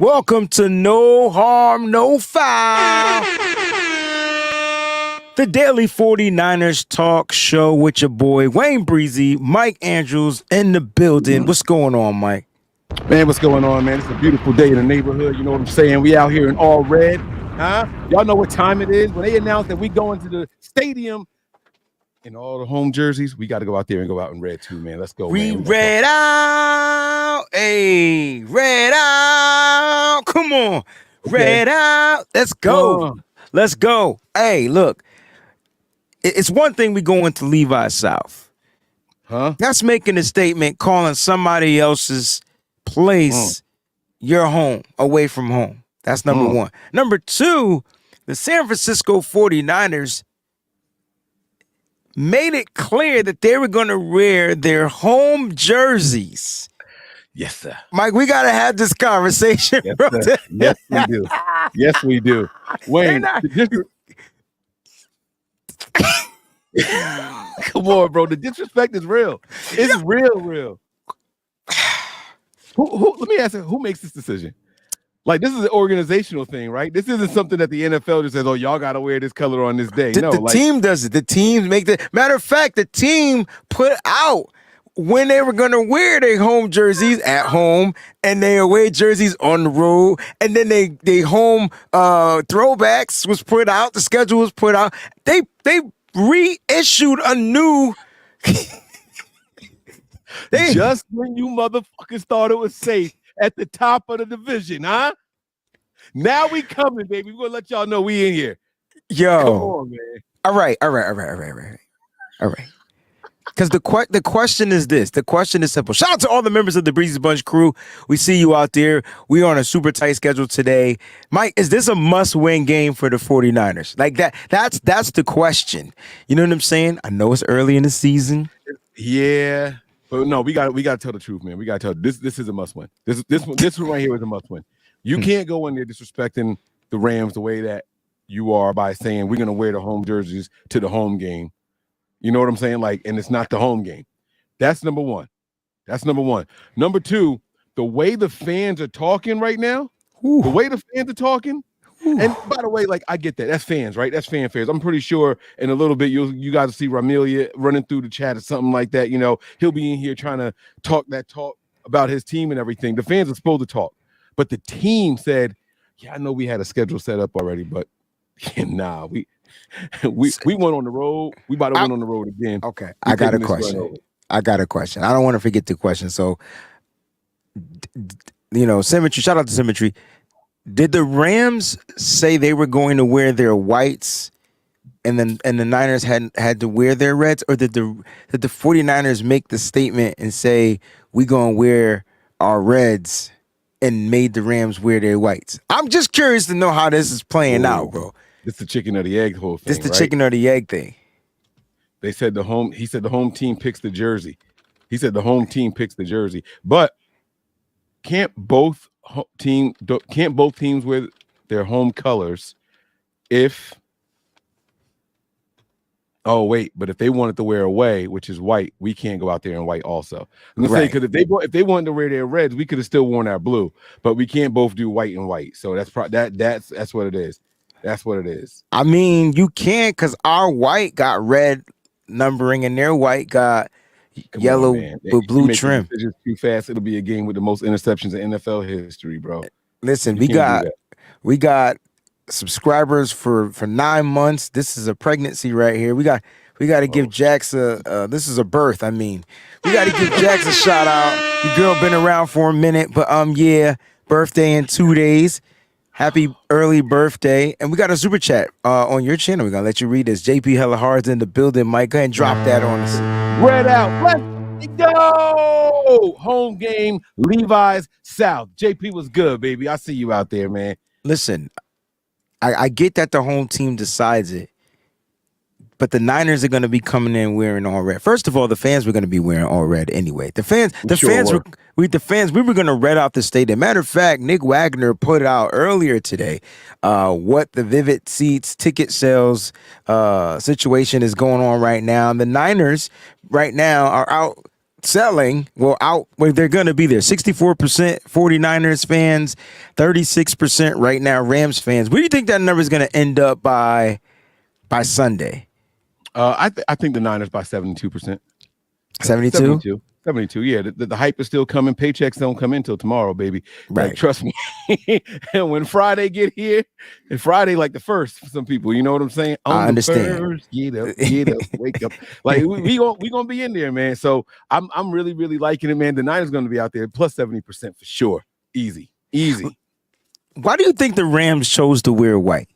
Welcome to No Harm, No Foul, the Daily 49ers talk show with your boy Wayne Breezy, Mike Andrews in the building. What's going on, Mike? Man, what's going on, man? It's a beautiful day in the neighborhood. You know what I'm saying? We out here in all red. Huh? Y'all know what time it is. When they announce that we going to the stadium in all the home jerseys, we got to go out there and go out in red too, man. Let's go, We man. red out. Hey, red out. Come on. Red out. Let's go. Let's go. Hey, look. It's one thing we go into Levi South. Huh? That's making a statement, calling somebody else's place your home, away from home. That's number one. Number two, the San Francisco 49ers made it clear that they were going to wear their home jerseys. Yes, sir. Mike, we got to have this conversation. Yes, bro. sir. Yes, we do. Yes, we do. Wayne, come on, bro. The disrespect is real. It's real. Let me ask you, who makes this decision? Like, this is an organizational thing, right? This isn't something that the NFL just says, oh, y'all got to wear this color on this day. The team does it. The teams make the matter of fact, the team put out when they were going to wear their home jerseys at home and their away jerseys on the road. And then they home throwbacks was put out. The schedule was put out. They reissued a new... Just when you motherfuckers thought it was safe at the top of the division, huh? Now we coming, baby. We're going to let y'all know we in here. Yo. Come on, man. All right. Because the question is this. The question is simple. Shout out to all the members of the Breezy Bunch crew. We see you out there. We on a super tight schedule today. Mike, is this a must-win game for the 49ers? Like that's the question. You know what I'm saying? I know it's early in the season. Yeah. But no, we got to tell the truth, man. We got to tell this is a must-win. This one right here is a must-win. You can't go in there disrespecting the Rams the way that you are by saying we're going to wear the home jerseys to the home game. You know what I'm saying? Like, and it's not the home game. That's number one. Number two, the way the fans are talking right now, and by the way, like, I get that. That's fans, right? That's fanfares. I'm pretty sure in a little bit you guys will see Ramelia running through the chat or something like that. You know, he'll be in here trying to talk about his team and everything. The fans are supposed to talk. But the team said, yeah, I know we had a schedule set up already, but nah, we went on the road. We about to went on the road again. Okay, I got a question. I don't want to forget the question. So, Symmetry, shout out to Symmetry. Did the Rams say they were going to wear their whites and the Niners had to wear their reds? Or did the 49ers make the statement and say we going to wear our reds and made the Rams wear their whites? I'm just curious to know how this is playing out, bro. It's the chicken or the egg whole thing. This the chicken or the egg thing. They said he said the home team picks the jersey. But can't both teams wear their home colors if but if they wanted to wear away, which is white, we can't go out there in white also. I'm gonna say, because if they wanted to wear their reds, we could have still worn our blue, but we can't both do white and white. So that's that's what it is. That's what it is. I mean, you can't, because our white got red numbering and their white got yellow with blue trim. Too fast, it'll be a game with the most interceptions in NFL history, bro. Listen, we got subscribers for 9 months. This is a pregnancy right here. We got to give Jax this is a birth. I mean, we got to give Jax a shout out. Your girl been around for a minute, but yeah, birthday in 2 days. Happy early birthday. And we got a super chat on your channel. We're going to let you read this. JP Hella Hard's in the building. Mike, go ahead and drop that on us. Red out. Let's go. Home game, Levi's South. JP was good, baby. I see you out there, man. Listen, I get that the home team decides it, but the Niners are going to be coming in wearing all red. First of all, the fans were going to be wearing all red anyway. We were going to red out the stadium. Matter of fact, Nick Wagner put out earlier today what the Vivid Seats ticket sales situation is going on right now. And the Niners right now are out selling. Well, they're going to be there. 64% 49ers fans, 36% right now Rams fans. Where do you think that number is going to end up by Sunday? I think the Niners by 72%. 72? 72. Yeah, the hype is still coming. Paychecks don't come in till tomorrow, baby. Right. Like, trust me. And when Friday get here, and Friday like the first for some people, you know what I'm saying? I understand. First, get up, wake up. Like we gonna be in there, man. So I'm really, really liking it, man. The Niners gonna be out there plus 70% for sure. Easy. Why do you think the Rams chose to wear white?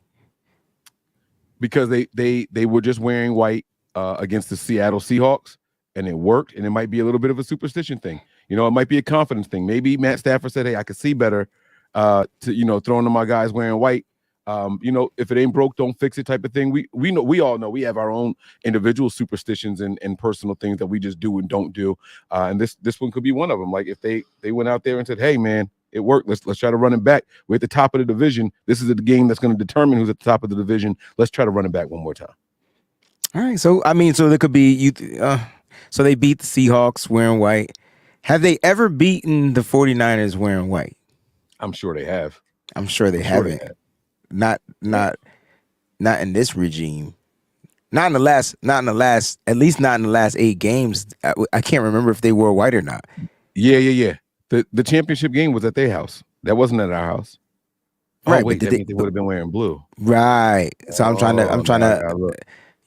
Because they were just wearing white against the Seattle Seahawks. And it worked, and it might be a little bit of a superstition thing. You know, it might be a confidence thing. Maybe Matt Stafford said, hey, I could see better throwing to my guys wearing white. If it ain't broke, don't fix it type of thing. We all know we have our own individual superstitions and personal things that we just do and don't do. And this one could be one of them. Like if they went out there and said, hey, man, it worked. Let's try to run it back. We're at the top of the division. This is the game that's going to determine who's at the top of the division. Let's try to run it back one more time. All right. So, so there could be so they beat the Seahawks wearing white. Have they ever beaten the 49ers wearing white? I'm sure they have. I'm sure they haven't. Not in this regime. Not in the last, at least not in the last 8 games. I can't remember if they wore white or not. Yeah. The championship game was at their house. That wasn't at our house. Right. Wait, they would have been wearing blue. Right. So I'm trying to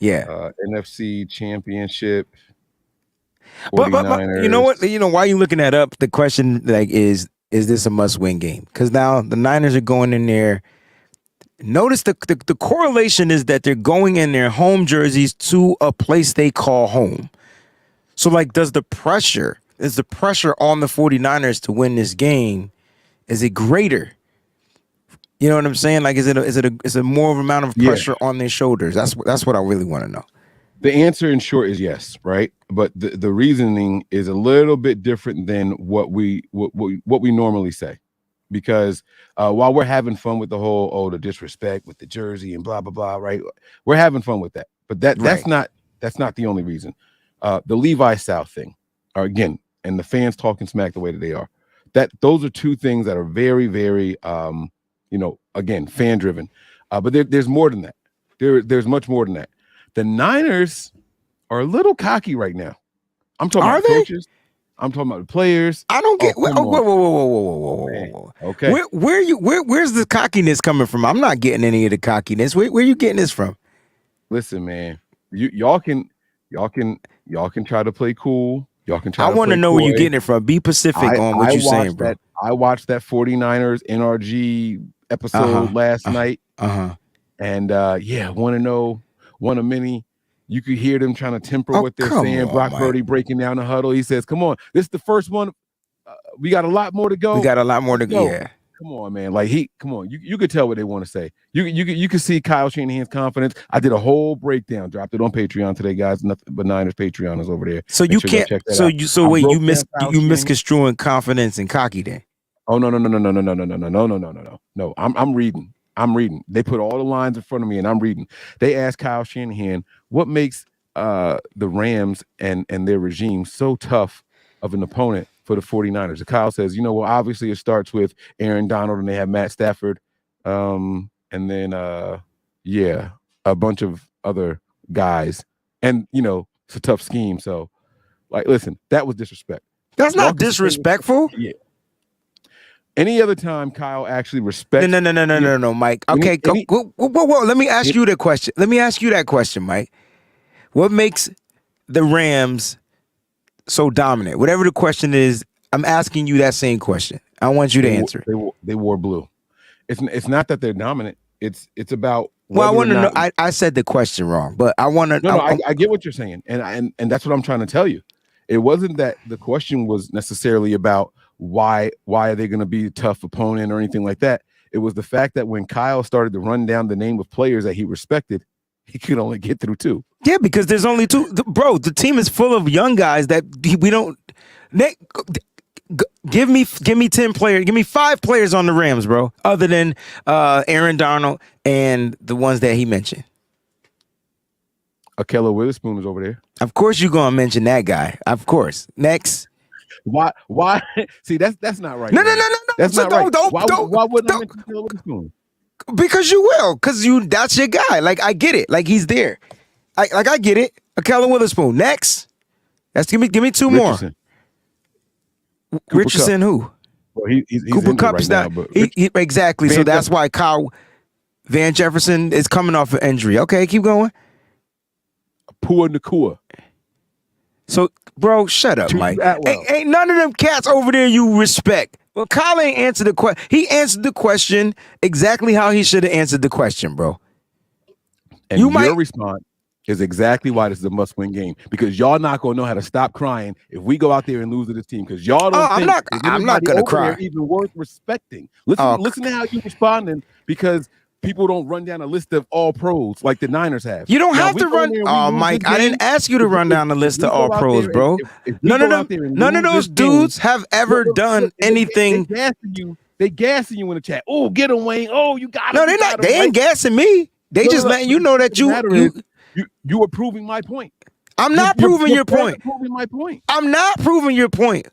yeah. NFC championship. But you know what? You know why you looking that up? The question is this a must-win game? Because now the Niners are going in there. Notice the correlation is that they're going in their home jerseys to a place they call home. So is the pressure on the 49ers to win this game? Is it greater? You know what I'm saying? Like, is it more of an amount of pressure on their shoulders? That's what I really want to know. The answer in short is yes, right? But the reasoning is a little bit different than what we normally say, because while we're having fun with the whole the disrespect with the jersey and blah blah blah, right? We're having fun with that, but that's not the only reason. The Levi South thing, or again, and the fans talking smack the way that they are. Those are two things that are very very again fan driven, but there's more than that. There's much more than that. The Niners are a little cocky right now. I'm talking about coaches. I'm talking about the players. I don't get. Whoa. Okay. Where's the cockiness coming from? I'm not getting any of the cockiness. Where are you getting this from? Listen, man. Y'all can try to play cool. Y'all can try. I want to know where you're getting it from. Be specific on what you're saying, bro. I watched that 49ers NRG episode last night. And want to know. One of many. You could hear them trying to temper what they're saying. Brock Purdy breaking down the huddle. He says, come on, this is the first one. We got a lot more to go. Yeah. Come on, man. Come on. You could tell what they want to say. You could see Kyle Shanahan's confidence. I did a whole breakdown. Dropped it on Patreon today, guys. Nothing but Niners Patreon is over there. So you can't. You misconstruing confidence and cocky then? Oh no. No. I'm reading. They put all the lines in front of me and I'm reading. They asked Kyle Shanahan what makes the Rams and their regime so tough of an opponent for the 49ers. And Kyle says, obviously it starts with Aaron Donald and they have Matt Stafford. And then, a bunch of other guys. And, it's a tough scheme. So, listen, that was disrespect. That's not disrespectful. Yeah. Any other time Kyle actually respects... No, Mike. Okay, whoa. Let me ask you that question, Mike. What makes the Rams so dominant? Whatever the question is, I'm asking you that same question. I want you to answer. They wore blue. It's not that they're dominant. It's about... Well, I want to know... I said the question wrong, but I want to... No, I get what you're saying, and that's what I'm trying to tell you. It wasn't that the question was necessarily about why are they going to be a tough opponent or anything like that. It was the fact that when Kyle started to run down the name of players that he respected, he could only get through 2. Yeah, because there's only 2. Bro, the team is full of young guys that we don't... Give me 10 players. Give me 5 players on the Rams, bro, other than Aaron Donald and the ones that he mentioned. Ahkello Witherspoon is over there. Of course you're gonna mention that guy. Of course. Next. Why? See, that's not right. No. That's So not right. Don't. Why wouldn't I mention Ahkello Witherspoon? Because you will. Because that's your guy. Like, I get it. Like, he's there. I get it. Ahkello Witherspoon. Next. Give me two Richardson. more. Richardson who? Well, he's Cooper Kupp right is now, not. but Exactly. So that's why Kyle Van Jefferson is coming off an injury. Okay, keep going. Pua Nakua. So, bro, shut up, Mike. Atwell. Ain't none of them cats over there you respect. Well, Kyle ain't answered the question. He answered the question exactly how he should have answered the question, bro. And your response is exactly why this is a must-win game, because y'all not gonna know how to stop crying if we go out there and lose to this team, because y'all don't think I'm not gonna cry. Even worth respecting. Listen to how you responding, because people don't run down a list of all pros like the Niners have. You don't have to run. Oh, Mike, I didn't ask you to run down the list of all pros, bro. None of those dudes have ever done anything. They gassing you in the chat. Oh, get him, Wayne. Oh, you got him. No, they're not. They ain't gassing me. They just letting you know that you are proving my point. I'm not proving your point. Proving my point. I'm not proving your point.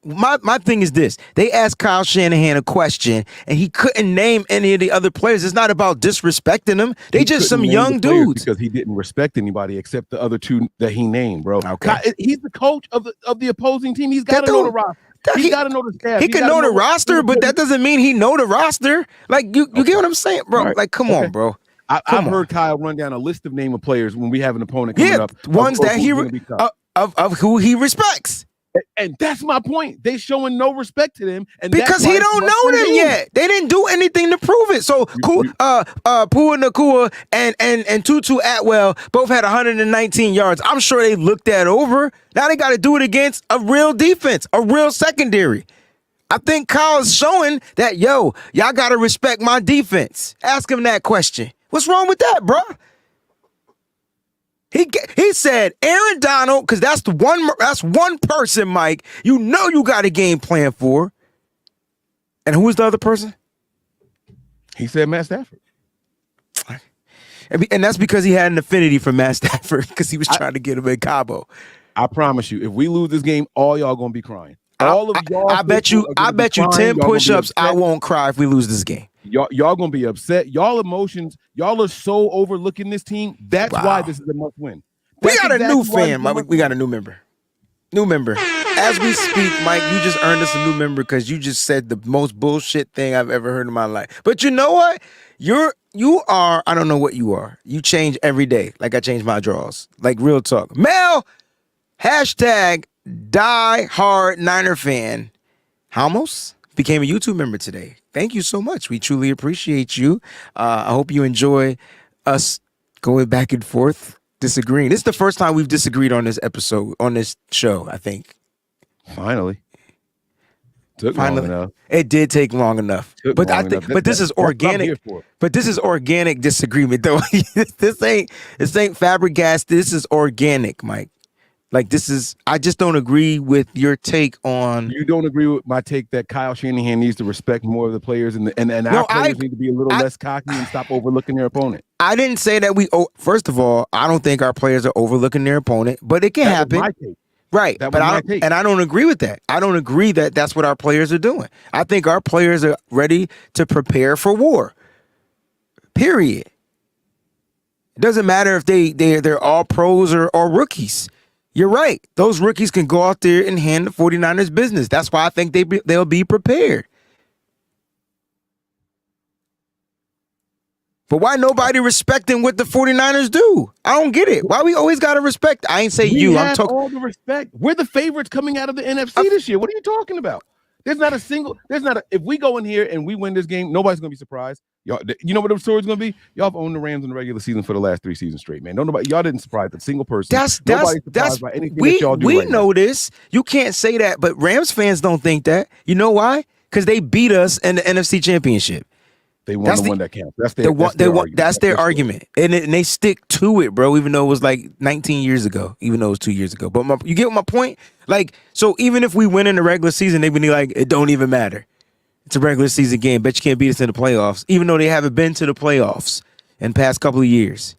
My thing is this. They asked Kyle Shanahan a question, and he couldn't name any of the other players. It's not about disrespecting them. They just some young dudes. Because he didn't respect anybody except the other two that he named, bro. Okay. He's the coach of the opposing team. He's got to know the roster. He got to know the staff. He can know the roster, but that doesn't mean he know the roster. Like, you get what I'm saying, bro? Right. Like, come on, bro. I've heard Kyle run down a list of name of players when we have an opponent coming up. Ones that of who he respects. And that's my point. They showing no respect to them, and because he don't know them yet. They didn't do anything to prove it. So Pua Nakua and Tutu Atwell both had 119 yards. I'm sure they looked that over. Now they got to do it against a real defense, a real secondary. I think Kyle's showing that, y'all got to respect my defense. Ask him that question. What's wrong with that, bro? He said Aaron Donald, because that's one person, Mike, you got a game plan for. And who was the other person? He said Matt Stafford. And that's because he had an affinity for Matt Stafford, because he was trying to get him in Cabo. I promise you, if we lose this game, all y'all gonna be crying. All of y'all. I bet you 10 push-ups I won't cry if we lose this game. Y'all gonna be upset. Y'all emotions, y'all are so overlooking this team. That's why this is a must win. We got a new fan, Mike. We got a new member. New member. As we speak, Mike, you just earned us a new member because you just said the most bullshit thing I've ever heard in my life. But you know what? You are, I don't know what you are. You change every day. Like I change my draws. Like real talk. Mel, hashtag die hard Niner fan. Almost became a YouTube member today. Thank you so much. We truly appreciate you. I hope you enjoy us going back and forth, disagreeing. This is the first time we've disagreed on this episode, on this show, I think. Finally. Took long enough. It did take long enough. This is organic. But this is organic disagreement, though. This ain't Fabregas. This is organic, Mike. Like, I just don't agree with your take on. You don't agree with my take that Kyle Shanahan needs to respect more of the players and our players need to be a little less cocky and stop overlooking their opponent. I didn't say that first of all, I don't think our players are overlooking their opponent, but it can happen. My take. Right. But I don't agree with that. I don't agree that that's what our players are doing. I think our players are ready to prepare for war. Period. It doesn't matter if they're all pros or rookies. You're right. Those rookies can go out there and hand the 49ers business. That's why I think they'll be prepared. But why nobody respecting what the 49ers do? I don't get it. Why we always got to respect? I ain't say you. I'm talking all the respect. We're the favorites coming out of the NFC this year. What are you talking about? If we go in here and we win this game, nobody's going to be surprised. Y'all, you know what the story's going to be? Y'all have owned the Rams in the regular season for the last 3 seasons straight, man. Y'all didn't surprise a single person. Nobody's surprised by anything that y'all do. We know this. You can't say that, but Rams fans don't think that. You know why? Because they beat us in the NFC Championship. They won the one that counts. That's their argument. And they stick to it, bro, even though it was like 19 years ago, even though it was 2 years ago. But you get my point? Like, so even if we win in the regular season, they would be like, it don't even matter. It's a regular season game. Bet you can't beat us in the playoffs, even though they haven't been to the playoffs in the past couple of years.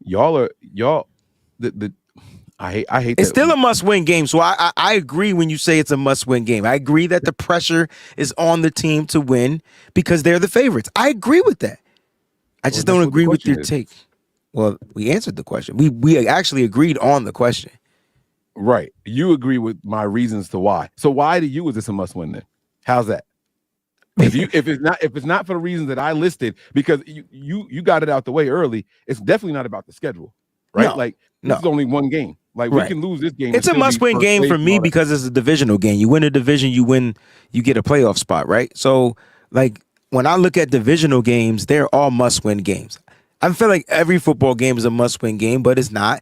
the I hate It's that. still a must-win game. So I agree when you say it's a must-win game. I agree that the pressure is on the team to win because they're the favorites. I agree with that. I just don't agree with your take. Well, we answered the question. We actually agreed on the question. Right. You agree with my reasons to why. So why to you is this a must-win then? How's that? If it's not for the reasons that I listed, because you got it out the way early, it's definitely not about the schedule, right? No, this is only one game. We can lose this game. It's a must-win game for me because it's a divisional game. You win a division, you get a playoff spot, right? So, when I look at divisional games, they're all must-win games. I feel like every football game is a must-win game, but it's not,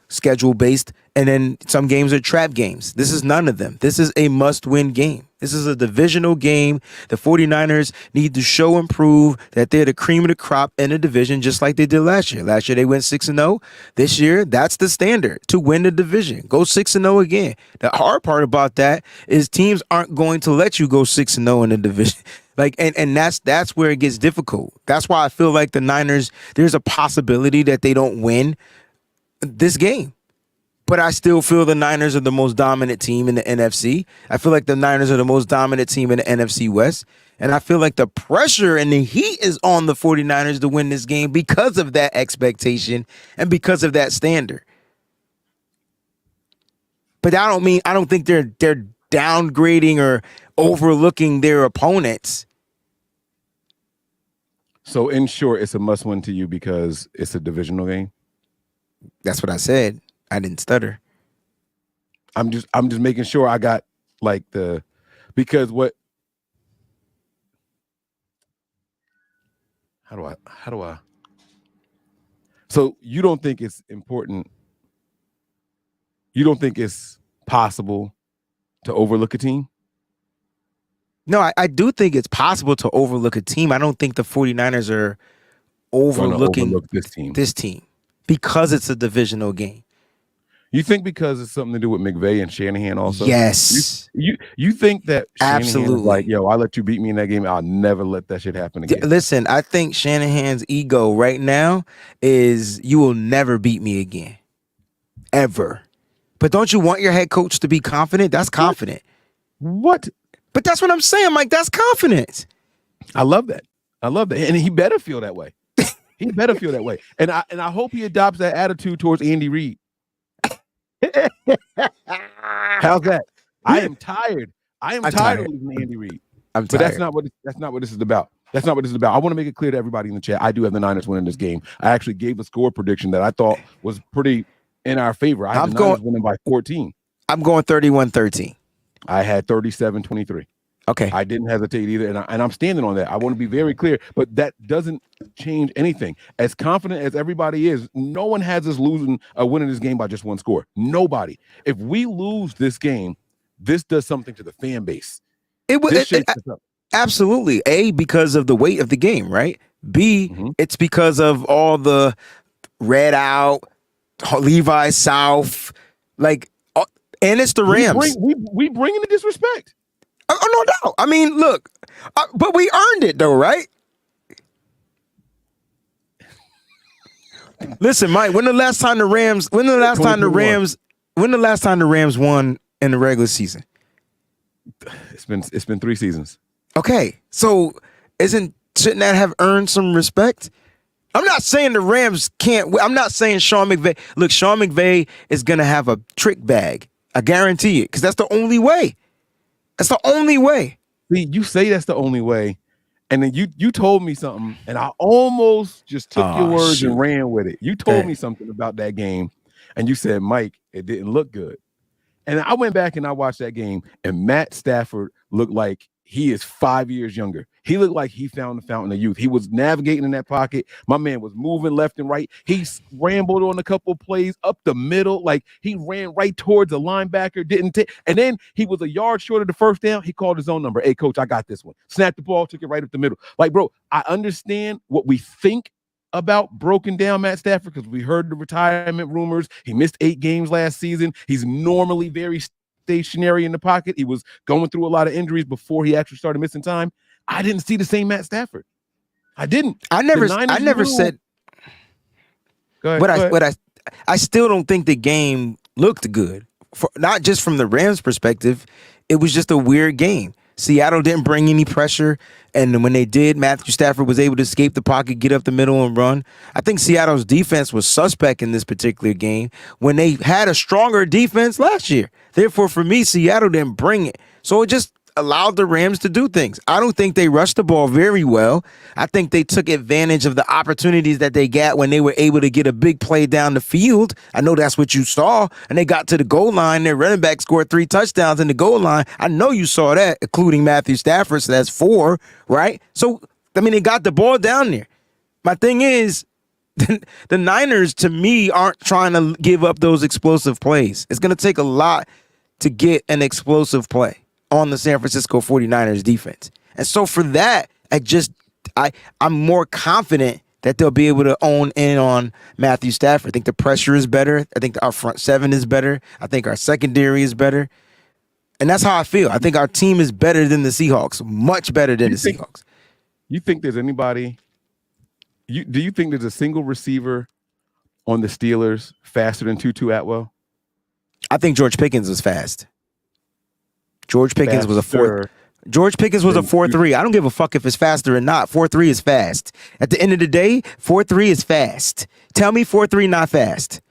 schedule-based. And then some games are trap games. This is none of them. This is a must-win game. This is a divisional game. The 49ers need to show and prove that they're the cream of the crop in the division, just like they did last year. Last year, they went 6-0. This year, that's the standard to win the division. Go 6-0 again. The hard part about that is teams aren't going to let you go 6-0 in the division. And that's where it gets difficult. That's why I feel like the Niners, there's a possibility that they don't win this game. But I still feel the Niners are the most dominant team in the NFC. I feel like the Niners are the most dominant team in the NFC West. And I feel like the pressure and the heat is on the 49ers to win this game because of that expectation and because of that standard. But I don't think they're downgrading or overlooking their opponents. So in short, it's a must-win to you because it's a divisional game. That's what I said. I didn't stutter. I'm just making sure I got because what how do I so you don't think it's important, you don't think it's possible to overlook a team? No, I do think it's possible to overlook a team. I don't think the 49ers are overlooking this team because it's a divisional game. You think because it's something to do with McVay and Shanahan also? Yes. You think that absolutely is yo, I let you beat me in that game. I'll never let that shit happen again. Listen, I think Shanahan's ego right now is you will never beat me again. Ever. But don't you want your head coach to be confident? That's confident. What? But that's what I'm saying, Mike. That's confidence. I love that. And he better feel that way. He better feel that way. And I hope he adopts that attitude towards Andy Reid. How's that? I am tired. I'm tired of losing Andy Reid. But that's not what this is about. That's not what this is about. I want to make it clear to everybody in the chat. I do have the Niners winning this game. I actually gave a score prediction that I thought was pretty in our favor. I have the Niners winning by 14. I'm going 31-13. I had 37-23. Okay. I didn't hesitate either, and I'm standing on that. I want to be very clear, but that doesn't change anything. As confident as everybody is, no one has us winning this game by just one score. Nobody. If we lose this game, this does something to the fan base. This shakes us up. Absolutely. A, because of the weight of the game, right? B, it's because of all the red out, Levi South, and it's the Rams. We bring in the disrespect. Oh, no doubt. I mean, look, but we earned it though, right? Listen, Mike, when the last time the Rams won in the regular season? It's been 3 seasons. Okay. So shouldn't that have earned some respect? I'm not saying the Rams can't. I'm not saying Sean McVay. Look, Sean McVay is going to have a trick bag. I guarantee it, because that's the only way. That's the only way. See, you say that's the only way, and then you told me something, and I almost just took your words and ran with it. You told me something about that game, and you said, Mike, it didn't look good. And I went back and I watched that game, and Matt Stafford looked like he is 5 years younger. He looked like he found the fountain of youth. He was navigating in that pocket. My man was moving left and right. He scrambled on a couple of plays up the middle. Like, he ran right towards the linebacker, and then he was a yard short of the first down. He called his own number. Hey, coach, I got this one. Snapped the ball, took it right up the middle. Like, bro, I understand what we think about broken down Matt Stafford because we heard the retirement rumors. He missed 8 games last season. He's normally very stationary in the pocket. He was going through a lot of injuries before he actually started missing time. I didn't see the same Matt Stafford. I didn't. I never said. Go ahead. But Go ahead. I still don't think the game looked good. For, not just from the Rams' perspective, it was just a weird game. Seattle didn't bring any pressure, and when they did, Matthew Stafford was able to escape the pocket, get up the middle, and run. I think Seattle's defense was suspect in this particular game when they had a stronger defense last year. Therefore, for me, Seattle didn't bring it. So it just allowed the Rams to do things. I don't think they rushed the ball very well. I think they took advantage of the opportunities that they got when they were able to get a big play down the field. I know that's what you saw. And they got to the goal line. Their running back scored 3 touchdowns in the goal line. I know you saw that, including Matthew Stafford. So that's 4, right? So, I mean, they got the ball down there. My thing is, the Niners, to me, aren't trying to give up those explosive plays. It's going to take a lot to get an explosive play on the San Francisco 49ers defense. And so for that, I'm more confident that they'll be able to own in on Matthew Stafford. I think the pressure is better. I think our front 7 is better. I think our secondary is better. And that's how I feel. I think our team is better than the Seahawks, much better than the Seahawks. You think there's anybody, do you think there's a single receiver on the Steelers faster than Tutu Atwell? I think George Pickens was fast. George Pickens was a 4.3. I don't give a fuck if it's faster or not. 4.3 is fast. At the end of the day, 4.3 is fast. Tell me 4.3 not fast.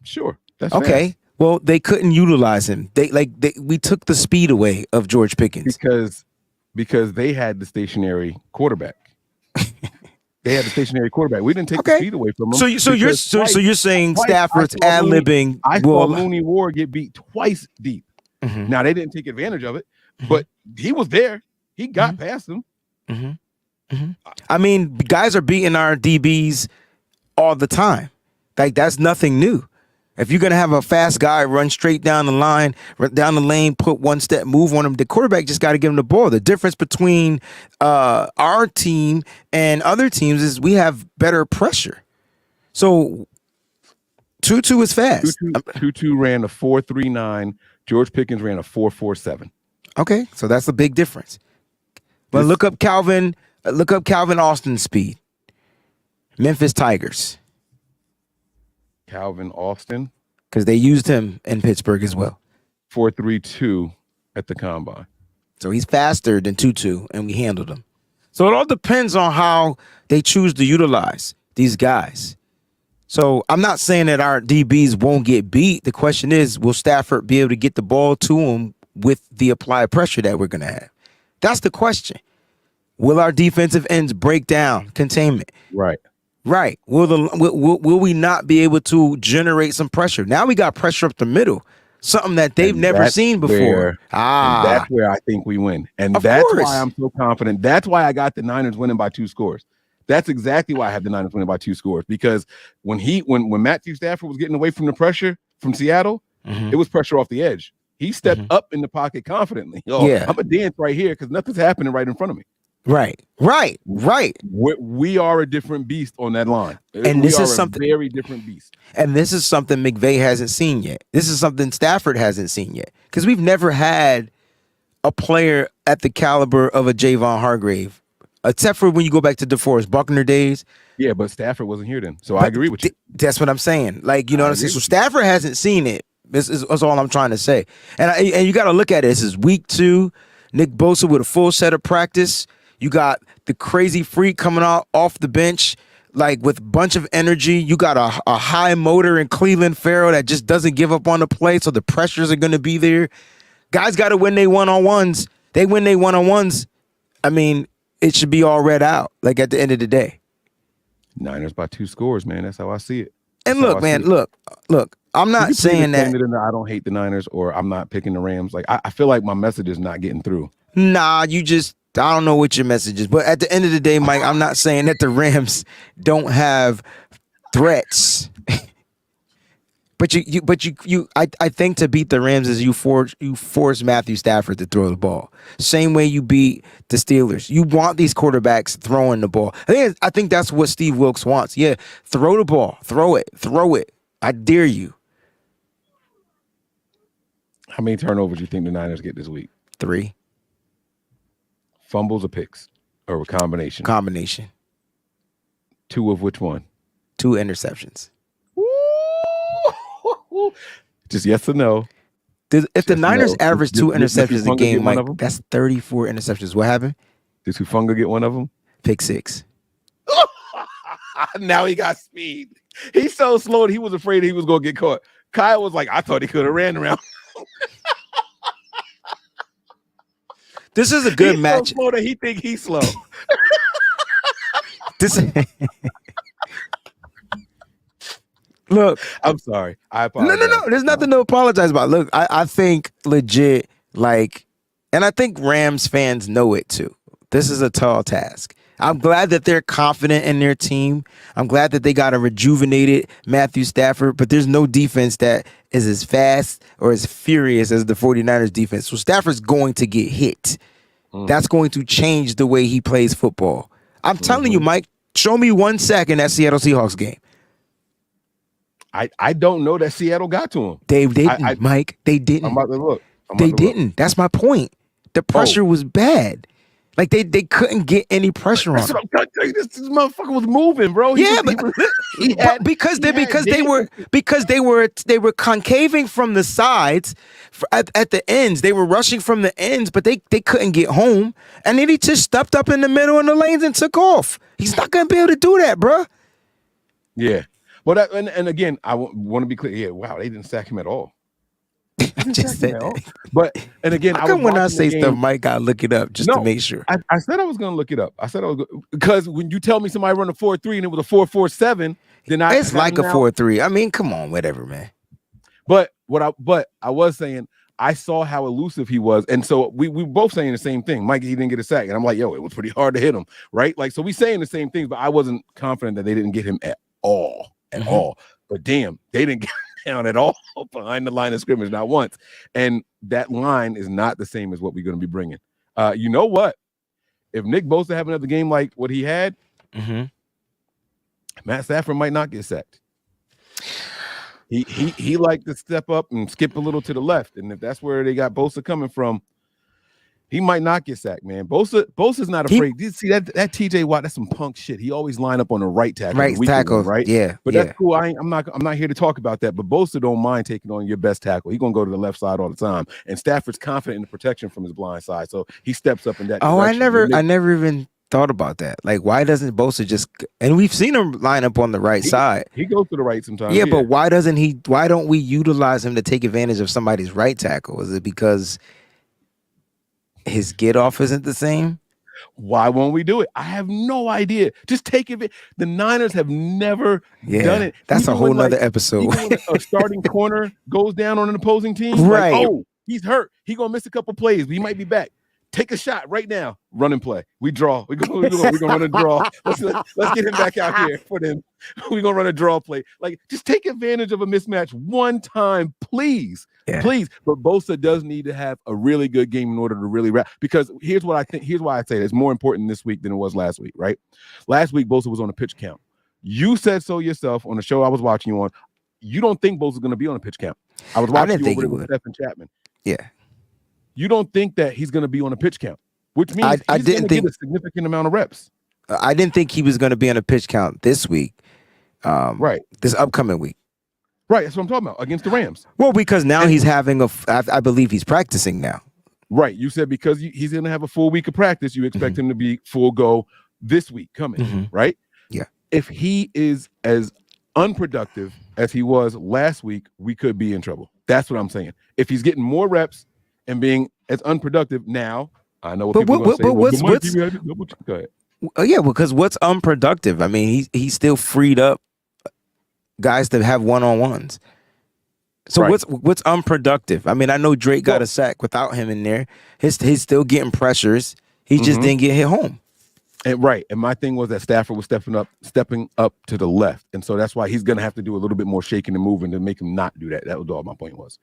Sure. That's okay. Fast. Well, they couldn't utilize him. We took the speed away of George Pickens. Because they had the stationary quarterback. They had the stationary quarterback. We didn't take the speed away from him. So you're saying Stafford's ad-libbing. I saw Mooney Ward get beat twice deep. Mm-hmm. Now, they didn't take advantage of it, but he was there. He got past them. Mm-hmm. Mm-hmm. I mean, guys are beating our DBs all the time. Like, that's nothing new. If you're going to have a fast guy run straight down the line, down the lane, put one step move on him, the quarterback just got to give him the ball. The difference between our team and other teams is we have better pressure. So Tutu is fast. Tutu ran a 4.39. George Pickens ran a 4.47. Okay, so that's a big difference. But look up Calvin Austin's speed. Memphis Tigers. Calvin Austin, because they used him in Pittsburgh as well. 4.32 at the combine. So he's faster than Tutu, and we handled him. So it all depends on how they choose to utilize these guys. So I'm not saying that our DBs won't get beat. The question is, will Stafford be able to get the ball to him with the applied pressure that we're going to have? That's the question. Will our defensive ends break down containment? Right. Will we not be able to generate some pressure? Now we got pressure up the middle, something that they've never seen before. And that's where I think we win. And that's why I'm so confident. That's why I got the Niners winning by 2 scores. That's exactly why I have the Niners winning by 2 scores. Because when Matthew Stafford was getting away from the pressure from Seattle, it was pressure off the edge. He stepped up in the pocket confidently. I'm a dance right here because nothing's happening right in front of me. Right. We are a different beast on that line. And this is something very different beast. And this is something McVay hasn't seen yet. This is something Stafford hasn't seen yet. Because we've never had a player at the caliber of a Javon Hargrave, except for when you go back to DeForest Buckner days. Yeah, but Stafford wasn't here then. So I agree with you. That's what I'm saying. Like, you know what I'm saying? So Stafford hasn't seen it. That's all I'm trying to say. And you got to look at it. This is week 2. Nick Bosa with a full set of practice. You got the crazy freak coming out off the bench, like with a bunch of energy. You got a high motor in Cleveland Farrell that just doesn't give up on the play, so the pressures are going to be there. Guys got to win their one-on-ones. They win their one-on-ones. I mean, it should be all read out, like at the end of the day. Niners by 2 scores, man. That's how I see it. And look, man, look. I'm not saying that I don't hate the Niners or I'm not picking the Rams. Like I feel like my message is not getting through. Nah, I don't know what your message is, but at the end of the day, Mike, I'm not saying that the Rams don't have threats. I think to beat the Rams is you force Matthew Stafford to throw the ball. Same way you beat the Steelers. You want these quarterbacks throwing the ball. I think that's what Steve Wilkes wants. Yeah, throw the ball, throw it. I dare you. How many turnovers do you think the Niners get this week? 3. Fumbles or picks? Or a combination? Combination. 2 of which one? 2 interceptions. Just yes or no. If the Niners no. average 2 interceptions a Hufanga game, get one Mike, of them? that's 34 interceptions. What happened? Did Hufanga get one of them? Pick 6. Now he got speed. He's so slow that he was afraid he was going to get caught. Kyle was like, I thought he could have ran around. This is a good match. So slow that he think he's slow. Look, I'm sorry. I apologize. No. There's nothing to apologize about. Look, I think legit, like, and I think Rams fans know it too. This is a tall task. I'm glad that they're confident in their team. I'm glad that they got a rejuvenated Matthew Stafford, but there's no defense that is as fast or as furious as the 49ers defense. So Stafford's going to get hit. That's going to change the way he plays football. I'm telling you, Mike, show me 1 sack in that Seattle Seahawks game. I don't know that Seattle got to him. They didn't, Mike. They didn't. I'm about to look. They didn't. That's my point. The pressure was bad. Like they couldn't get any pressure on him. This motherfucker was moving, bro. Because they were concaving from the sides at the ends. They were rushing from the ends, but they couldn't get home. And then he just stepped up in the middle in the lanes and took off. He's not gonna be able to do that, bro. Yeah. Well, and again, I want to be clear. Yeah, wow, they didn't sack him at all. Just said that. But and again, when I say stuff, Mike gotta look it up just to make sure. I said I was gonna look it up. Because when you tell me somebody run a 4.3 and it was a 4.47, then it's like a 4.3. I mean, come on, whatever, man. But I was saying I saw how elusive he was, and so we both saying the same thing. Mike, he didn't get a sack, and I'm like, yo, it was pretty hard to hit him, right? Like, so we saying the same things, but I wasn't confident that they didn't get him at all. But damn, they didn't get down at all behind the line of scrimmage, not once. And that line is not the same as what we're going to be bringing. You know what? If Nick Bosa have another game like what he had, Matt Stafford might not get sacked. He liked to step up and skip a little to the left, and if that's where they got Bosa coming from, he might not get sacked, man. Bosa's not afraid. Did you see that TJ Watt? That's some punk shit. He always line up on the right tackle. Right tackle, right? Yeah. But that's cool. I'm not here to talk about that. But Bosa don't mind taking on your best tackle. He's gonna go to the left side all the time. And Stafford's confident in the protection from his blind side, so he steps up in that. Oh, direction. I never even thought about that. Like, why doesn't Bosa just? And we've seen him line up on the right side. He goes to the right sometimes. Yeah, but why doesn't he? Why don't we utilize him to take advantage of somebody's right tackle? Is it because his get off isn't the same? Why won't we do it? I have no idea. Just take it. The Niners have never done it. That's even a whole nother episode. Even when a starting corner goes down on an opposing team, right? Like, oh, he's hurt. He's gonna miss a couple plays, but he might be back. Take a shot right now. Run and play. We draw. We're gonna run a draw. Let's get him back out here for them. We're gonna run a draw play. Like, just take advantage of a mismatch one time, please. Yeah. Please. But Bosa does need to have a really good game in order to really wrap. Because here's what I think. Here's why I say it's more important this week than it was last week, right? Last week, Bosa was on a pitch count. You said so yourself on the show I was watching you on. You don't think Bosa's gonna be on a pitch count. I was watching you over there with Stephen Chapman. Yeah. You don't think that he's going to be on a pitch count, which means he's going to get a significant amount of reps. I didn't think he was going to be on a pitch count this week, right? This upcoming week, right? That's what I'm talking about against the Rams. Well, because now he's having I believe he's practicing now. Right. You said because he's going to have a full week of practice, you expect him to be full go this week coming, right? Yeah. If he is as unproductive as he was last week, we could be in trouble. That's what I'm saying. If he's getting more reps and being as unproductive now, I know what people are going to say. Go ahead. Yeah, because what's unproductive? I mean, he's still freed up guys to have one-on-ones. So what's unproductive? I mean, I know Drake got a sack without him in there. He's still getting pressures. He just didn't get hit home. And my thing was that Stafford was stepping up to the left, and so that's why he's going to have to do a little bit more shaking and moving to make him not do that. That was all my point was.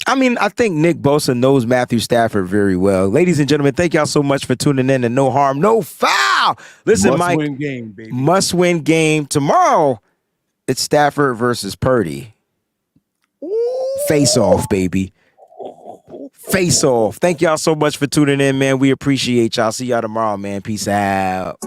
I mean, I think Nick Bosa knows Matthew Stafford very well. Ladies and gentlemen, thank y'all so much for tuning in to No Harm, No Foul. Listen, Mike, must-win game, baby. Must-win game. Tomorrow, it's Stafford versus Purdy. Face off, baby. Face off. Thank y'all so much for tuning in, man. We appreciate y'all. See y'all tomorrow, man. Peace out.